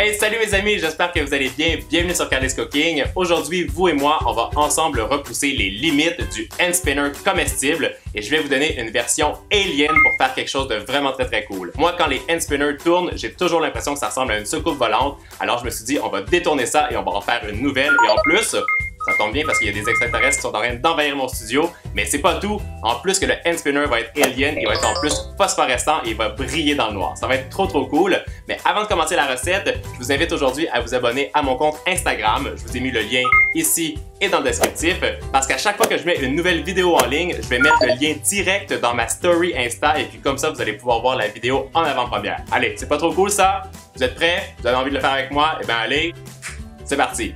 Hey, salut mes amis, j'espère que vous allez bien. Bienvenue sur Carly's Cooking. Aujourd'hui, vous et moi, on va ensemble repousser les limites du hand spinner comestible et je vais vous donner une version alien pour faire quelque chose de vraiment très cool. Moi, quand les hand spinners tournent, j'ai toujours l'impression que ça ressemble à une soucoupe volante. Alors je me suis dit, on va détourner ça et on va en faire une nouvelle. Et en plus, ça tombe bien parce qu'il y a des extraterrestres qui sont en train d'envahir mon studio, mais c'est pas tout. En plus que le hand spinner va être alien, il va être en plus phosphorescent et il va briller dans le noir. Ça va être trop cool. Mais avant de commencer la recette, je vous invite aujourd'hui à vous abonner à mon compte Instagram. Je vous ai mis le lien ici et dans le descriptif parce qu'à chaque fois que je mets une nouvelle vidéo en ligne, je vais mettre le lien direct dans ma story Insta et puis comme ça, vous allez pouvoir voir la vidéo en avant-première. Allez, c'est pas trop cool ça? Vous êtes prêts? Vous avez envie de le faire avec moi? Eh bien allez, c'est parti!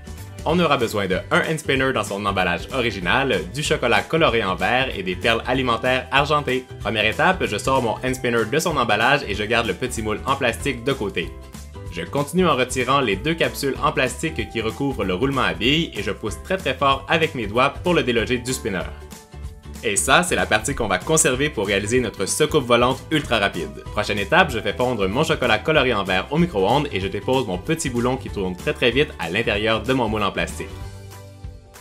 On aura besoin de un hand spinner dans son emballage original, du chocolat coloré en vert et des perles alimentaires argentées. Première étape, je sors mon hand spinner de son emballage et je garde le petit moule en plastique de côté. Je continue en retirant les deux capsules en plastique qui recouvrent le roulement à billes et je pousse très fort avec mes doigts pour le déloger du spinner. Et ça, c'est la partie qu'on va conserver pour réaliser notre soucoupe volante ultra rapide. Prochaine étape, je fais fondre mon chocolat coloré en vert au micro-ondes et je dépose mon petit boulon qui tourne très vite à l'intérieur de mon moule en plastique.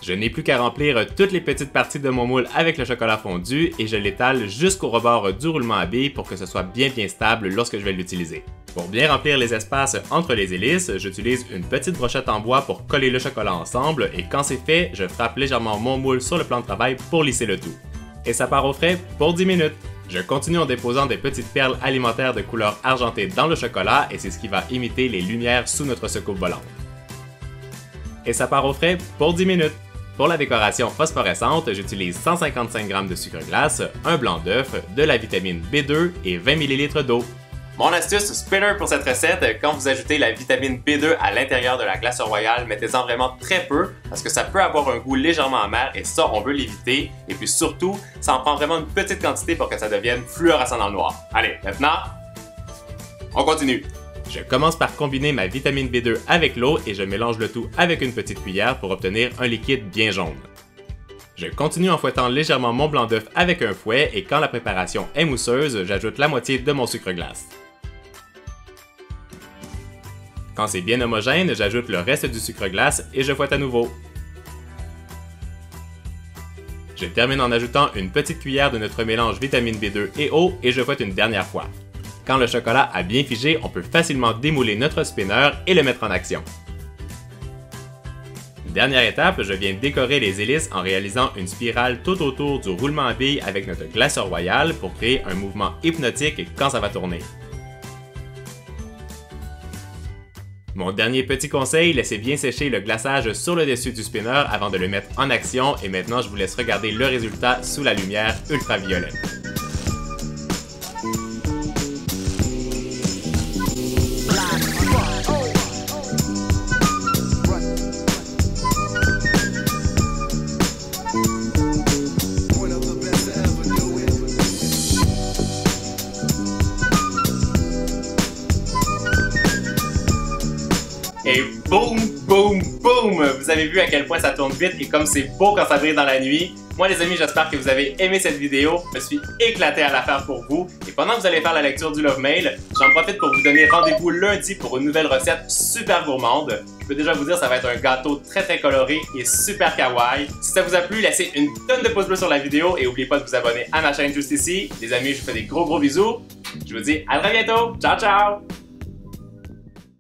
Je n'ai plus qu'à remplir toutes les petites parties de mon moule avec le chocolat fondu et je l'étale jusqu'au rebord du roulement à billes pour que ce soit bien stable lorsque je vais l'utiliser. Pour bien remplir les espaces entre les hélices, j'utilise une petite brochette en bois pour coller le chocolat ensemble et quand c'est fait, je frappe légèrement mon moule sur le plan de travail pour lisser le tout. Et ça part au frais pour 10 minutes. Je continue en déposant des petites perles alimentaires de couleur argentée dans le chocolat et c'est ce qui va imiter les lumières sous notre soucoupe volante. Et ça part au frais pour 10 minutes. Pour la décoration phosphorescente, j'utilise 155 g de sucre glace, un blanc d'œuf, de la vitamine B2 et 20 ml d'eau. Mon astuce spinner pour cette recette, quand vous ajoutez la vitamine B2 à l'intérieur de la glace royale, mettez-en vraiment très peu parce que ça peut avoir un goût légèrement amer et ça, on veut l'éviter. Et puis surtout, ça en prend vraiment une petite quantité pour que ça devienne fluorescent dans le noir. Allez, maintenant, on continue. Je commence par combiner ma vitamine B2 avec l'eau et je mélange le tout avec une petite cuillère pour obtenir un liquide bien jaune. Je continue en fouettant légèrement mon blanc d'œuf avec un fouet et quand la préparation est mousseuse, j'ajoute la moitié de mon sucre glace. Quand c'est bien homogène, j'ajoute le reste du sucre glace et je fouette à nouveau. Je termine en ajoutant une petite cuillère de notre mélange vitamine B2 et eau et je fouette une dernière fois. Quand le chocolat a bien figé, on peut facilement démouler notre spinner et le mettre en action. Dernière étape, je viens décorer les hélices en réalisant une spirale tout autour du roulement à billes avec notre glaceur royale pour créer un mouvement hypnotique quand ça va tourner. Mon dernier petit conseil, laissez bien sécher le glaçage sur le dessus du spinner avant de le mettre en action et maintenant je vous laisse regarder le résultat sous la lumière ultraviolette. Et boum, boum, boum! Vous avez vu à quel point ça tourne vite et comme c'est beau quand ça brille dans la nuit. Moi les amis, j'espère que vous avez aimé cette vidéo. Je me suis éclaté à la faire pour vous. Et pendant que vous allez faire la lecture du Love Mail, j'en profite pour vous donner rendez-vous lundi pour une nouvelle recette super gourmande. Je peux déjà vous dire, ça va être un gâteau très coloré et super kawaii. Si ça vous a plu, laissez une tonne de pouces bleus sur la vidéo et n'oubliez pas de vous abonner à ma chaîne juste ici. Les amis, je vous fais des gros bisous. Je vous dis à très bientôt. Ciao, ciao!